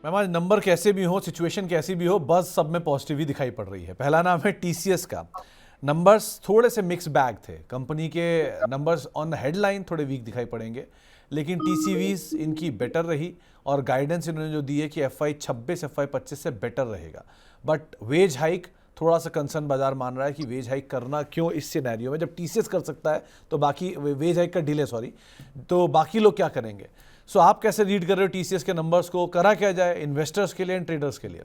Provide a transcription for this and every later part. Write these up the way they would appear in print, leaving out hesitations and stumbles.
Ma'am आज number कैसे भी हो, सिचुएशन कैसी भी हो, बस सब में पॉजिटिव ही दिखाई पड़ रही है। पहला नाम है टीसीएस का। नंबर्स थोड़े से मिक्स बैग थे, कंपनी के नंबर्स ऑन द हेडलाइन थोड़े वीक दिखाई पड़ेंगे, लेकिन टीसीवीज इनकी बेटर रही और गाइडेंस इन्होंने जो दी है कि FY 26 FY 25 से बेटर रहेगा। बट वेज हाइक थोड़ा सा कंसर्न बाजार मान रहा है कि वेज हाइक करना क्यों इस सिनेरियो में, जब टीसीएस कर सकता है तो बाकी वेज हाइक का डिले तो बाकी लोग क्या करेंगे। सो आप कैसे रीड कर रहे हो टीसीएस के नंबर्स को, करा क्या जाए इन्वेस्टर्स के लिए एंड ट्रेडर्स के लिए?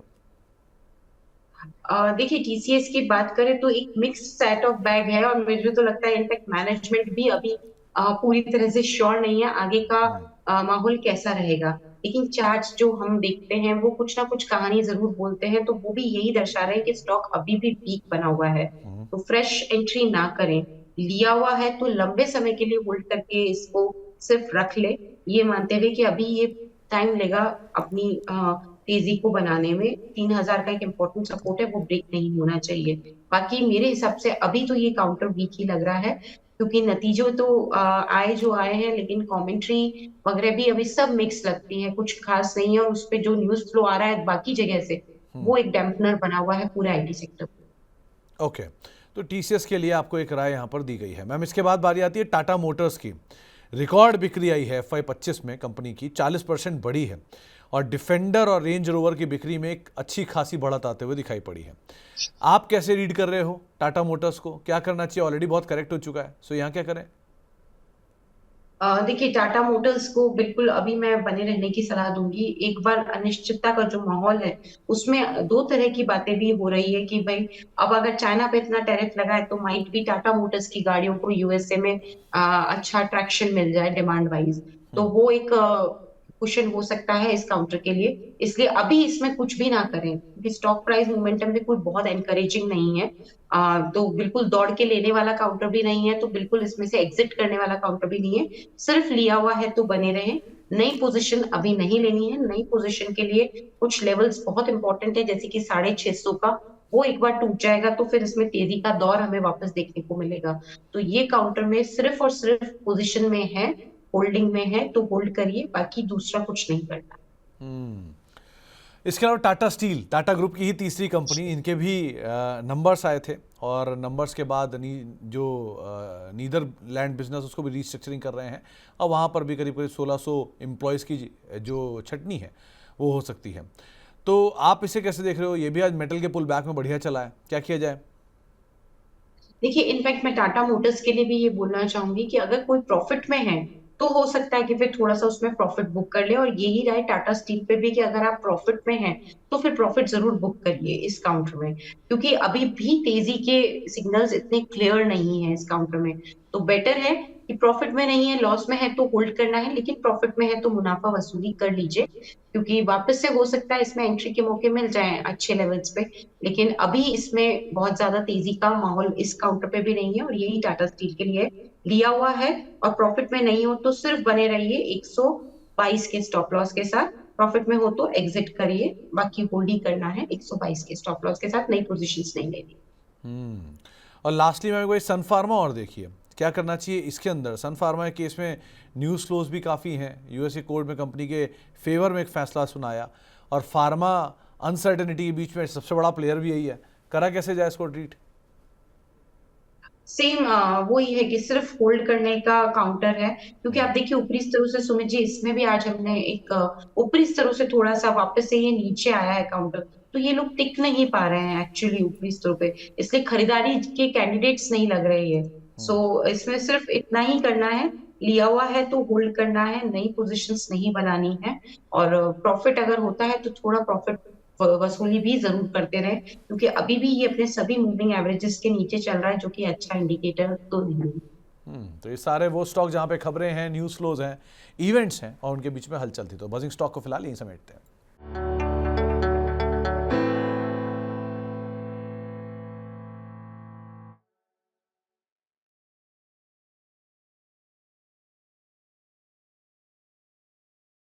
देखिए, टीसीएस की बात करें तो एक मिक्स सेट ऑफ बैग है, और मुझे तो लगता है इनफैक्ट मैनेजमेंट भी अभी पूरी तरह से श्योर नहीं है आगे का माहौल कैसा रहेगा। लेकिन चार्ट्स जो हम देखते हैं वो कुछ ना कुछ कहानी जरूर बोलते हैं, तो वो भी यही दर्शा रहे हैं कि स्टॉक अभी भी वीक बना हुआ है। तो फ्रेश एंट्री ना करें, लिया हुआ है तो लंबे समय के लिए होल्ड करके इसको सिर्फ रख ले, ये मानते हुए कि अभी ये टाइम लेगा अपनी तेजी को बनाने में। 3000 का एक इम्पोर्टेंट सपोर्ट है, वो ब्रेक नहीं होना चाहिए। बाकी मेरे हिसाब से अभी तो ये काउंटर वीक ही लग रहा है, क्योंकि नतीजे तो आए जो आए हैं, लेकिन कमेंट्री वगैरह भी अभी सब मिक्स लगती है, कुछ खास नहीं है। और उस पे जो न्यूज फ्लो आ रहा है बाकी जगह से, वो एक डैम्पनर बना हुआ है पूरे आईटी सेक्टर पे। ओके, तो टीसीएस के लिए आपको एक राय यहाँ पर दी गई है। मैम इसके बाद बारी आती है टाटा मोटर्स की। रिकॉर्ड बिक्री आई है FY 25 में, कंपनी की 40% बढ़ी है और डिफेंडर और रेंज रोवर की बिक्री में एक अच्छी खासी बढ़त आते हुए दिखाई पड़ी है। आप कैसे रीड कर रहे हो टाटा मोटर्स को, क्या करना चाहिए? ऑलरेडी बहुत करेक्ट हो चुका है, सो यहाँ क्या करें? देखिए, टाटा मोटर्स को बिल्कुल अभी मैं बने रहने की सलाह दूंगी। एक बार अनिश्चितता का जो माहौल है, उसमें दो तरह की बातें भी हो रही है कि भाई अब अगर चाइना पे इतना टैरिफ लगा है तो माइट भी टाटा मोटर्स की गाड़ियों को यूएसए में अच्छा ट्रैक्शन मिल जाए डिमांड वाइज। तो वो एक क्वेश्चन हो सकता है इस काउंटर के लिए। इसलिए अभी इसमें कुछ भी ना करें, क्योंकि स्टॉक प्राइस मोमेंटम भी कोई बहुत एनकरेजिंग नहीं है। तो बिल्कुल दौड़ के लेने वाला काउंटर भी नहीं है, तो बिल्कुल इसमें से एग्जिट करने वाला काउंटर भी नहीं है। सिर्फ लिया हुआ है तो बने रहे। नई पोजीशन अभी नहीं लेनी है। नई पोजीशन के लिए कुछ लेवल्स बहुत इंपॉर्टेंट है, जैसे कि 650 का, वो एक बार टूट जाएगा तो फिर इसमें तेजी का दौर हमें वापस देखने को मिलेगा। तो ये काउंटर में सिर्फ और सिर्फ पोजीशन में है, होल्डिंग में है तो होल्ड करिए, बाकी दूसरा कुछ नहीं करना। इसके अलावा टाटा स्टील, टाटा ग्रुप की ही तीसरी कंपनी, इनके भी नंबर्स आए थे और नंबर्स के बाद जो नीदरलैंड बिजनेस उसको भी रीस्ट्रक्चरिंग कर रहे हैं और वहाँ पर भी करीब करीब 1600 एम्प्लॉयज़ की जो छटनी है वो हो सकती है। तो आप इसे कैसे देख रहे हो? ये भी आज मेटल के पुल बैक में बढ़िया चला है, क्या किया जाए? देखिए, इनफैक्ट मैं टाटा मोटर्स के लिए भी ये बोलना चाहूंगी कि अगर कोई प्रॉफिट में है तो हो सकता है कि फिर थोड़ा सा उसमें प्रॉफिट बुक कर ले, और यही राय टाटा स्टील पे भी कि अगर आप प्रॉफिट में हैं तो फिर प्रॉफिट जरूर बुक करिए इस काउंटर में, क्योंकि अभी भी तेजी के सिग्नल्स इतने क्लियर नहीं है इस काउंटर में। तो बेटर है कि प्रॉफिट में नहीं है, लॉस में है तो होल्ड करना है, लेकिन प्रॉफिट में है तो मुनाफा वसूली कर लीजिए, क्योंकि वापस से हो सकता है इसमें एंट्री के मौके मिल जाएं अच्छे लेवल्स पे। लेकिन अभी इसमें बहुत ज्यादा तेजी का माहौल इस काउंटर पे भी नहीं है, और यही टाटा स्टील के लिए लिया हुआ है। और प्रॉफिट में नहीं हो तो सिर्फ बने रहिए 122 के स्टॉप लॉस के साथ। प्रॉफिट में हो तो एग्जिट करिए, बाकी होल्ड ही करना है 122 के स्टॉप लॉस के साथ, नई पोजीशंस नहीं लेनी। और लास्टली मैं कोई सन फार्मा और देखिए क्या करना चाहिए इसके अंदर। सन फार्मा के केस में न्यूज़ फ्लोज भी काफ़ी हैं, यूएसए कोर्ट में कंपनी के फेवर में एक फैसला सुनाया और फार्मा अनसर्टेनिटी के बीच में सबसे बड़ा प्लेयर भी यही है, करा कैसे जाए इसको ट्रीट? सेम वो ही है कि सिर्फ होल्ड करने का काउंटर है, क्योंकि आप देखिए ऊपरी स्तरों से, सुमित जी, इसमें भी आज हमने एक ऊपरी स्तरों से थोड़ा सा वापस से ये नीचे आया है काउंटर, तो ये लोग टिक नहीं पा रहे हैं एक्चुअली ऊपरी स्तरों पे, इसलिए खरीदारी के कैंडिडेट्स नहीं लग रहे हैं। सो इसमें सिर्फ इतना ही करना है, लिया हुआ है तो होल्ड करना है, नई पोजीशंस नहीं बनानी है। और प्रॉफिट अगर होता है तो थोड़ा प्रॉफिट वसूली भी जरूर करते रहे, क्योंकि अभी भी ये अपने सभी मूविंग एवरेजेस के नीचे चल रहा है, जो कि अच्छा इंडिकेटर तो नहीं है। तो ये सारे वो स्टॉक जहाँ पे खबरें हैं, न्यूज़ फ्लोज हैं, इवेंट्स हैं और उनके बीच में हलचल थी, तो बजिंग स्टॉक को फिलहाल यहीं समेटते हैं।